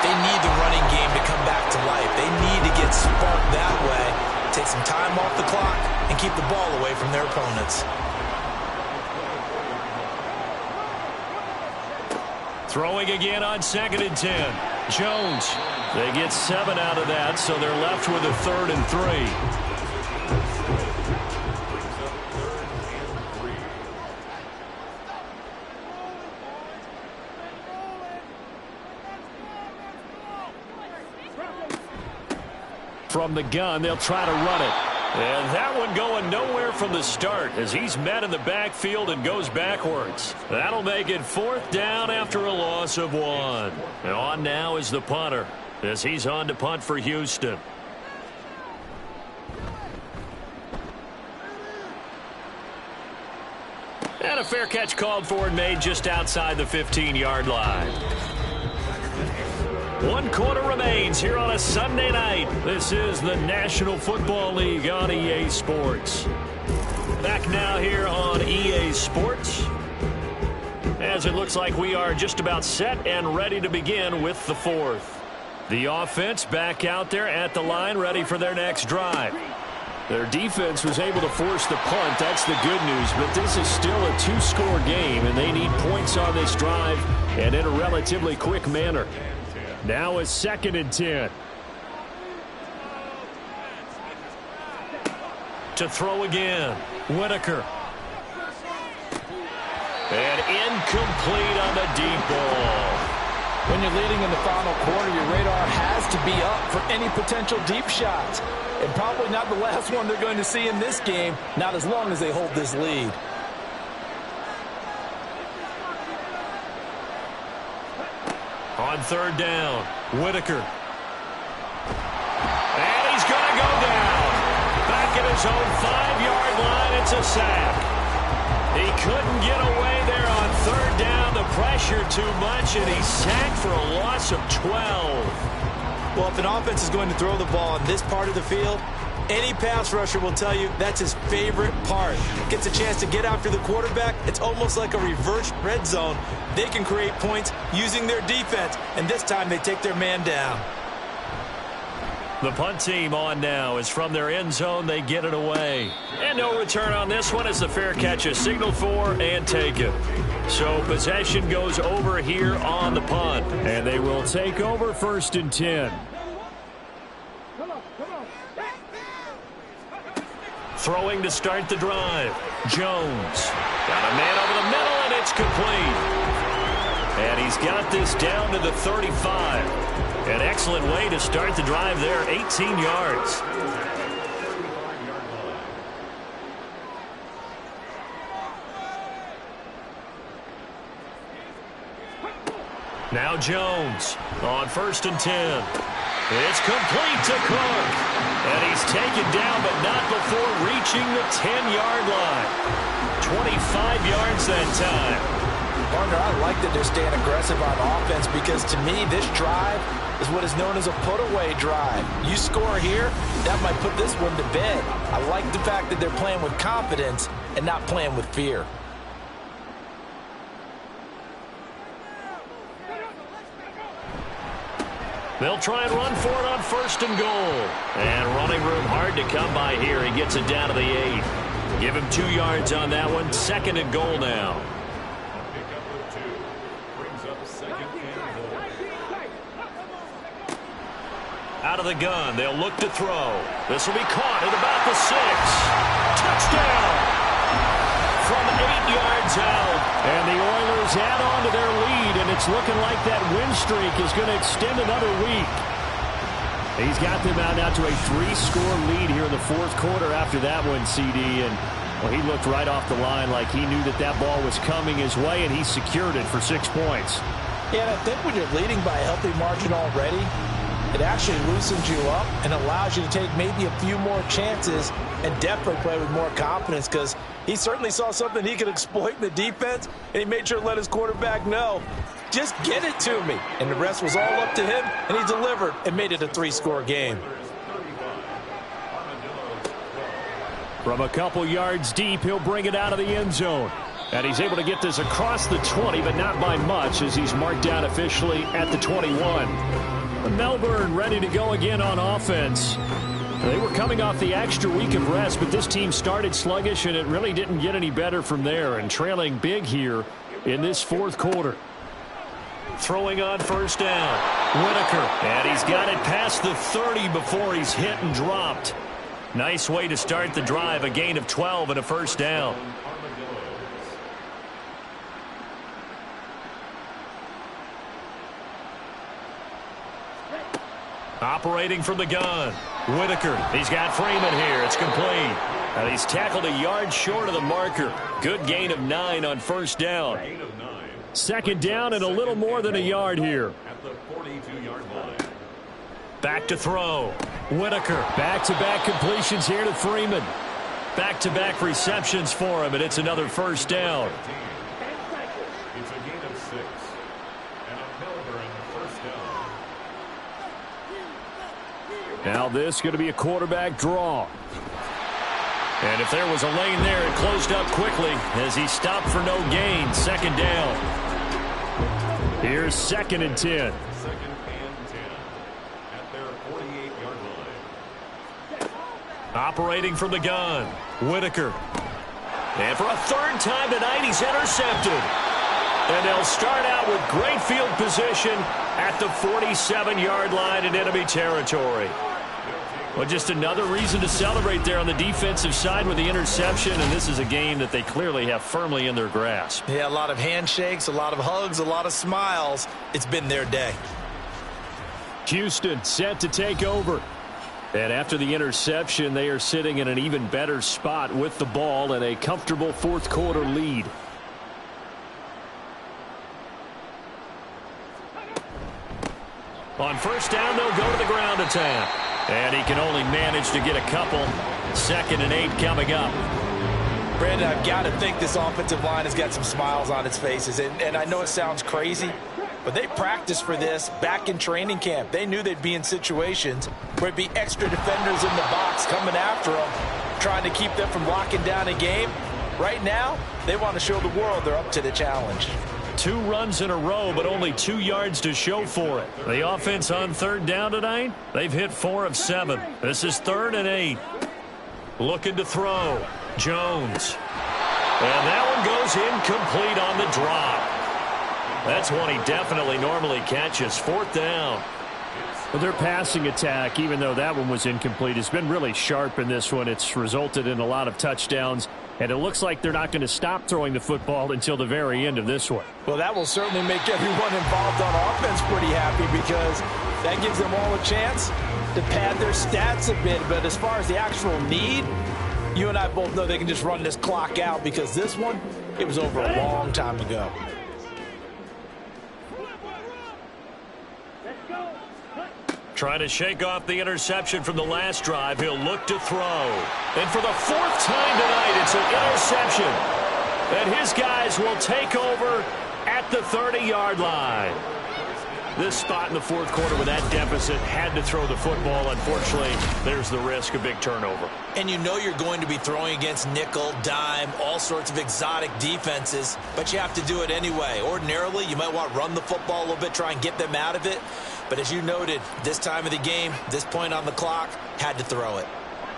Speaker 3: they need the running game to come back to life. They need to get sparked that way, take some time off the clock, and keep the ball away from their opponents.
Speaker 1: Throwing again on 2nd and 10. Jones. They get 7 out of that, so they're left with a 3rd and 3. From the gun, they'll try to run it. And that one going nowhere from the start as he's met in the backfield and goes backwards. That'll make it 4th down after a loss of 1. And on now is the punter as he's on to punt for Houston. And a fair catch called for and made just outside the 15-yard line. 1 quarter remains here on a Sunday night. This is the National Football League on EA Sports. Back now here on EA Sports, as it looks like we are just about set and ready to begin with the fourth. The offense back out there at the line, ready for their next drive. Their defense was able to force the punt. That's the good news, but this is still a 2-score game, and they need points on this drive and in a relatively quick manner. Now a 2nd and 10. To throw again, Whitaker. And incomplete on the deep ball.
Speaker 3: When you're leading in the final quarter, your radar has to be up for any potential deep shots. And probably not the last one they're going to see in this game, not as long as they hold this lead.
Speaker 1: On 3rd down, Whitaker. And he's going to go down. Back at his own 5-yard line, it's a sack. He couldn't get away there on 3rd down. The pressure too much, and he's sacked for a loss of 12.
Speaker 2: Well, if an offense is going to throw the ball in this part of the field, any pass rusher will tell you that's his favorite part. Gets a chance to get after the quarterback. It's almost like a reverse red zone. They can create points using their defense, and this time they take their man down.
Speaker 1: The punt team on now is from their end zone. They get it away. And no return on this one as the fair catch is signaled for and taken. So possession goes over here on the punt. And they will take over 1st and 10. Throwing to start the drive. Jones. Got a man over the middle, and it's complete. And he's got this down to the 35. An excellent way to start the drive there, 18 yards. Now Jones on 1st and 10. It's complete to Cook. And he's taken down, but not before reaching the 10-yard line. 25 yards that time.
Speaker 3: Partner, I like that they're staying aggressive on offense because, to me, this drive is what is known as a put-away drive. You score here, that might put this one to bed. I like the fact that they're playing with confidence and not playing with fear.
Speaker 1: They'll try and run for it on 1st and goal. And running room hard to come by here. He gets it down to the 8. Give him 2 yards on that one. 2nd and goal now. Out of the gun, they'll look to throw. This will be caught at about the 6. Touchdown! From 8 yards out. And the Oilers add on to their lead, and it's looking like that win streak is going to extend another week. He's got them out now to a 3-score lead here in the 4th quarter after that one, CD. And well, he looked right off the line like he knew that that ball was coming his way, and he secured it for 6 points.
Speaker 3: Yeah, and I think when you're leading by a healthy margin already, it actually loosens you up and allows you to take maybe a few more chances and definitely play with more confidence because he certainly saw something he could exploit in the defense, and he made sure to let his quarterback know, just get it to me. And the rest was all up to him, and he delivered and made it a 3-score game.
Speaker 1: From a couple yards deep, he'll bring it out of the end zone. And he's able to get this across the 20, but not by much as he's marked down officially at the 21. Melbourne ready to go again on offense. They were coming off the extra week of rest, but this team started sluggish, and it really didn't get any better from there, and trailing big here in this 4th quarter. Throwing on 1st down. Whitaker, and he's got it past the 30 before he's hit and dropped. Nice way to start the drive, a gain of 12 and a 1st down. Operating from the gun. Whitaker. He's got Freeman here. It's complete. And he's tackled a yard short of the marker. Good gain of 9 on 1st down. 2nd down and a little more than a yard here.
Speaker 4: At the 42-yard line.
Speaker 1: Back to throw. Whitaker. Back-to-back completions here to Freeman. Back-to-back receptions for him, and it's another first down.
Speaker 4: It's a gain of 6. And a Melbourne first down.
Speaker 1: Now this going to be a quarterback draw. And if there was a lane there, it closed up quickly as he stopped for no gain. Second down. Here's 2nd and 10.
Speaker 4: 2nd and 10 at their 48-yard line.
Speaker 1: Operating from the gun, Whitaker. And for a 3rd time tonight, he's intercepted. And they'll start out with great field position at the 47-yard line in enemy territory. Well, just another reason to celebrate there on the defensive side with the interception, and this is a game that they clearly have firmly in their grasp.
Speaker 3: Yeah, a lot of handshakes, a lot of hugs, a lot of smiles. It's been their day.
Speaker 1: Houston set to take over. And after the interception, they are sitting in an even better spot with the ball and a comfortable 4th quarter lead. On first down, they'll go to the ground attack. And he can only manage to get a couple. 2nd and 8 coming up.
Speaker 3: Brandon, I've got to think this offensive line has got some smiles on its faces. And I know it sounds crazy, but they practiced for this back in training camp. They knew they'd be in situations where there'd be extra defenders in the box coming after them, trying to keep them from locking down a game. Right now, they want to show the world they're up to the challenge.
Speaker 1: 2 runs in a row, but only 2 yards to show for it. The offense on 3rd down tonight, they've hit 4 of 7. This is 3rd and 8. Looking to throw. Jones. And that one goes incomplete on the drop. That's one he definitely normally catches. 4th down. Well, their passing attack, even though that one was incomplete, has been really sharp in this one. It's resulted in a lot of touchdowns. And it looks like they're not going to stop throwing the football until the very end of this one.
Speaker 3: Well, that will certainly make everyone involved on offense pretty happy because that gives them all a chance to pad their stats a bit. But as far as the actual need, you and I both know they can just run this clock out because this one, it was over a long time ago.
Speaker 1: Trying to shake off the interception from the last drive. He'll look to throw. And for the 4th time tonight, it's an interception. And his guys will take over at the 30-yard line. This spot in the 4th quarter with that deficit had to throw the football. Unfortunately, there's the risk of big turnover.
Speaker 2: And you know you're going to be throwing against nickel, dime, all sorts of exotic defenses, but you have to do it anyway. Ordinarily, you might want to run the football a little bit, try and get them out of it. But as you noted, this time of the game, this point on the clock, had to throw it.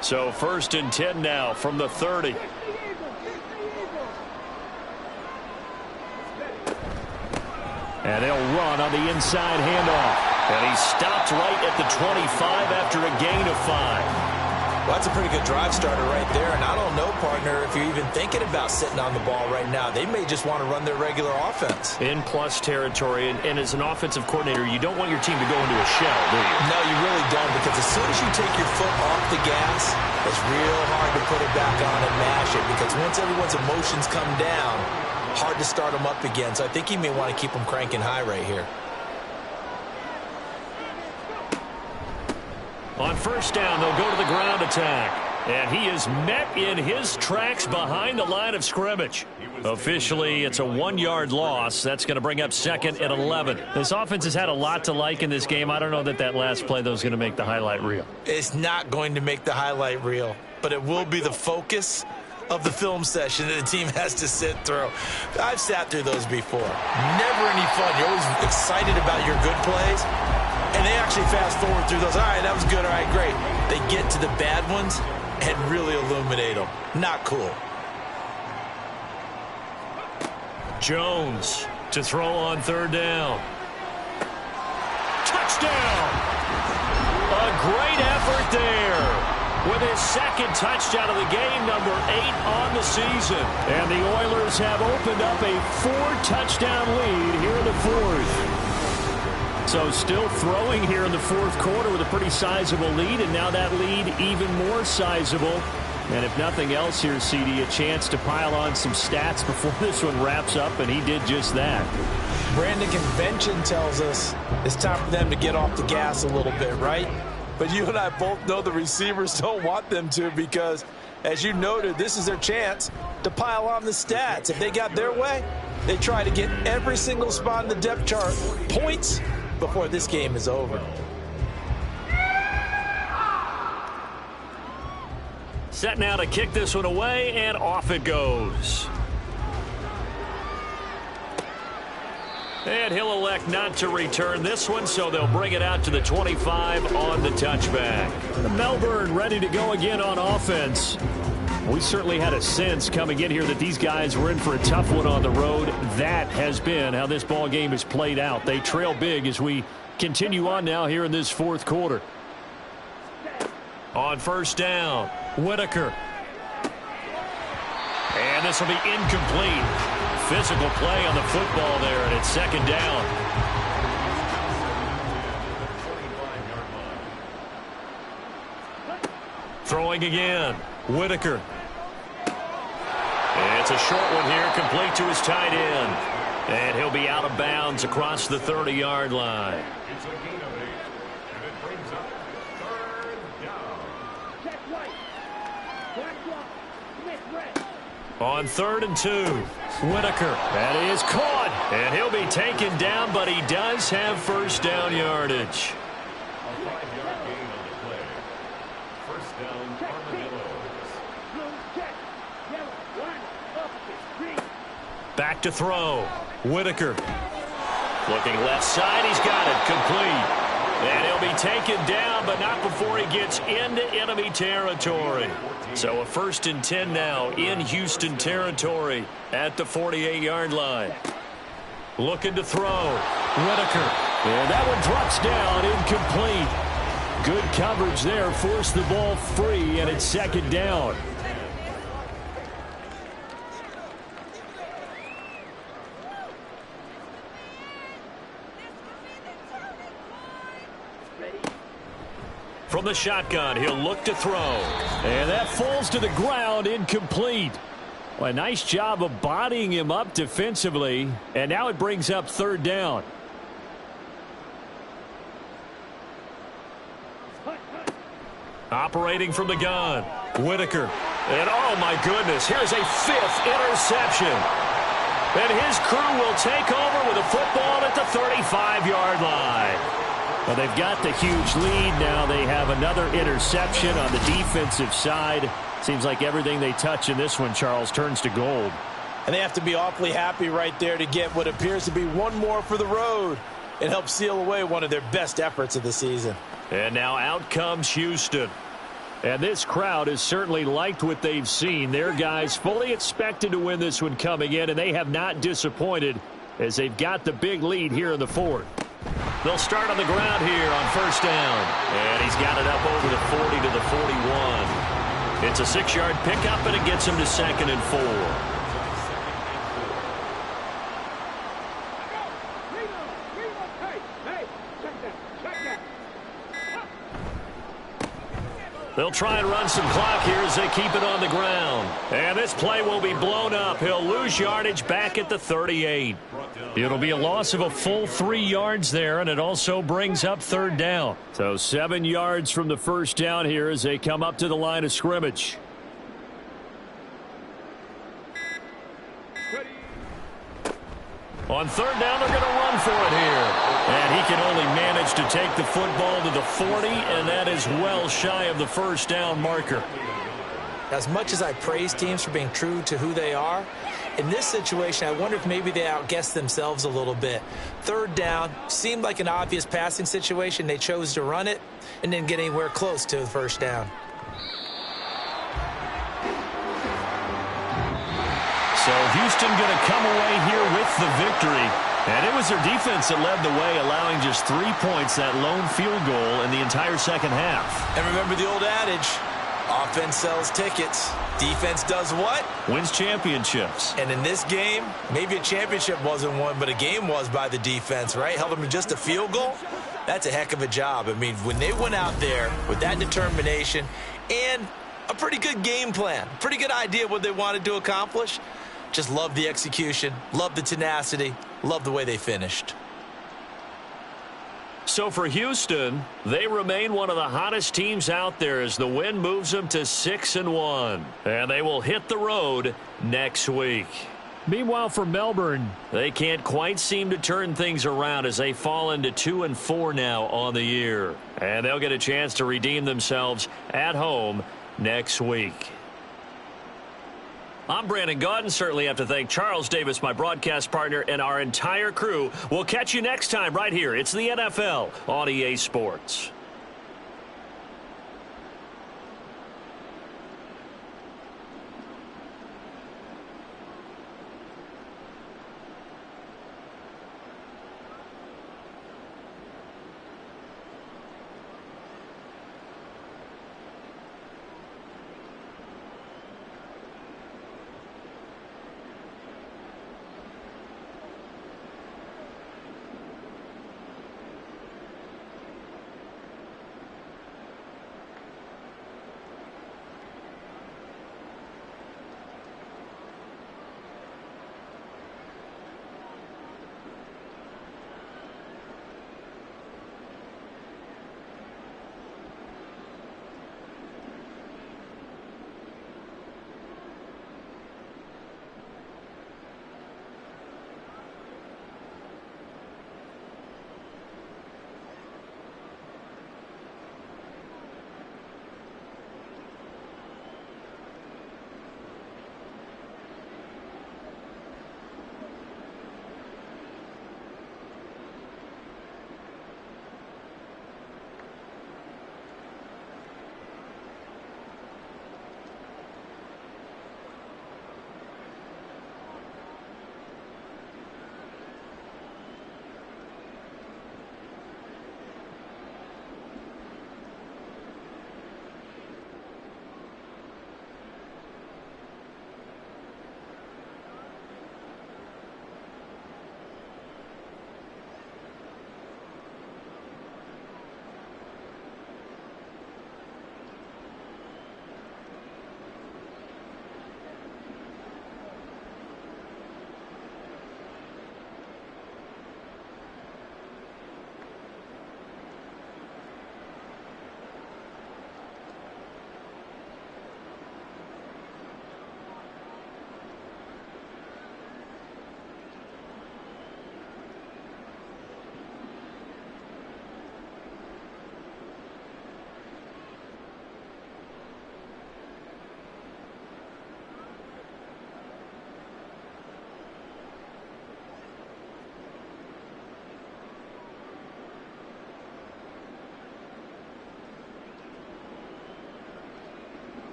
Speaker 1: So 1st and 10 now from the 30. And they'll run on the inside handoff. And he stopped right at the 25 after a gain of 5.
Speaker 2: Well, that's a pretty good drive starter right there. And I don't know, partner, if you're even thinking about sitting on the ball right now. They may just want to run their regular offense.
Speaker 1: In plus territory. And as an offensive coordinator, you don't want your team to go into a shell, do you?
Speaker 2: No, you really don't, because as soon as you take your foot off the gas, it's real hard to put it back on and mash it, because once everyone's emotions come down, hard to start them up again. So I think he may want to keep them cranking high right here.
Speaker 1: On first down, they'll go to the ground attack. And he is met in his tracks behind the line of scrimmage. Officially, it's a 1-yard loss. That's going to bring up 2nd and 11. This offense has had a lot to like in this game. I don't know that last play, though, is going to make the highlight reel.
Speaker 2: It's not going to make the highlight reel, but it will be the focus of the film session that the team has to sit through. I've sat through those before. Never any fun. You're always excited about your good plays, and they actually fast forward through those. All right, that was good. All right, great. They get to the bad ones and really illuminate them. Not cool.
Speaker 1: Jones to throw on 3rd down. Touchdown! A great effort there with his 2nd touchdown of the game, number 8 on the season. And the Oilers have opened up a 4-touchdown lead here in the 4th. So still throwing here in the 4th quarter with a pretty sizable lead, and now that lead even more sizable. And if nothing else here, CD, a chance to pile on some stats before this one wraps up, and he did just that.
Speaker 3: Brandon, convention tells us it's time for them to get off the gas a little bit, right? But you and I both know the receivers don't want them to, because As you noted, this is their chance to pile on the stats. If they got their way, they try to get every single spot in the depth chart points before this game is over.
Speaker 1: Set now to kick this one away, and off it goes. And he'll elect not to return this one, so they'll bring it out to the 25 on the touchback. Melbourne ready to go again on offense. We certainly had a sense coming in here that these guys were in for a tough one on the road. That has been how this ball game has played out. They trail big as we continue on now here in this fourth quarter. On first down, Whitaker. And this will be incomplete. Physical play on the football there, and it's second down. Throwing again, Whitaker. And it's a short one here, complete to his tight end. And he'll be out of bounds across the 30-yard line.
Speaker 4: It's a gain of 8, and it brings up third down.
Speaker 1: On 3rd and 2, Whitaker. That is caught, and he'll be taken down, but he does have first down yardage.
Speaker 4: A 5-yard gain on the play. First down, Armadillos.
Speaker 1: Back to throw. Whitaker. Looking left side. He's got it. Complete. And he'll be taken down, but not before he gets into enemy territory. So a 1st and 10 now in Houston territory at the 48-yard line. Looking to throw. Whitaker. And that one drops down, incomplete. Good coverage there. Forced the ball free, and it's second down. From the shotgun, he'll look to throw. And that falls to the ground, incomplete. Well, a nice job of bodying him up defensively. And now it brings up third down. Operating from the gun, Whitaker. And oh my goodness, here's a 5th interception. And his crew will take over with a football at the 35-yard line. Well, they've got the huge lead. Now they have another interception on the defensive side. Seems like everything they touch in this one, Charles, turns to gold.
Speaker 3: And they have to be awfully happy right there to get what appears to be one more for the road and help seal away one of their best efforts of the season.
Speaker 1: And now out comes Houston. And this crowd has certainly liked what they've seen. Their guys fully expected to win this one coming in, and they have not disappointed as they've got the big lead here in the fourth. They'll start on the ground here on first down. And he's got it up over the 40 to the 41. It's a 6-yard pickup, and it gets him to 2nd and 4. They'll try and run some clock here as they keep it on the ground. And this play will be blown up. He'll lose yardage back at the 38. It'll be a loss of a full 3 yards there, and it also brings up third down. So 7 yards from the first down here as they come up to the line of scrimmage. On third down, they're going to run for it here. And he can only manage to take the football to the 40, and that is well shy of the first down marker.
Speaker 3: As much as I praise teams for being true to who they are, in this situation, I wonder if maybe they outguessed themselves a little bit. Third down seemed like an obvious passing situation. They chose to run it and didn't get anywhere close to the first down.
Speaker 1: So Houston going to come away here with the victory. And it was their defense that led the way, allowing just 3 points, that lone field goal in the entire second half.
Speaker 3: And remember the old adage, offense sells tickets. Defense does what?
Speaker 1: Wins championships.
Speaker 3: And in this game, maybe a championship wasn't won, but a game was by the defense, right? Held them to just a field goal. That's a heck of a job. I mean, when they went out there with that determination and a pretty good game plan, pretty good idea what they wanted to accomplish, just love the execution, love the tenacity, love the way they finished.
Speaker 1: So for Houston, they remain one of the hottest teams out there as the win moves them to 6-1. And they will hit the road next week.
Speaker 6: Meanwhile, for Melbourne,
Speaker 1: they can't quite seem to turn things around as they fall into 2-4 now on the year. And they'll get a chance to redeem themselves at home next week. I'm Brandon Gaudin. Certainly have to thank Charles Davis, my broadcast partner, and our entire crew. We'll catch you next time right here. It's the NFL on EA Sports.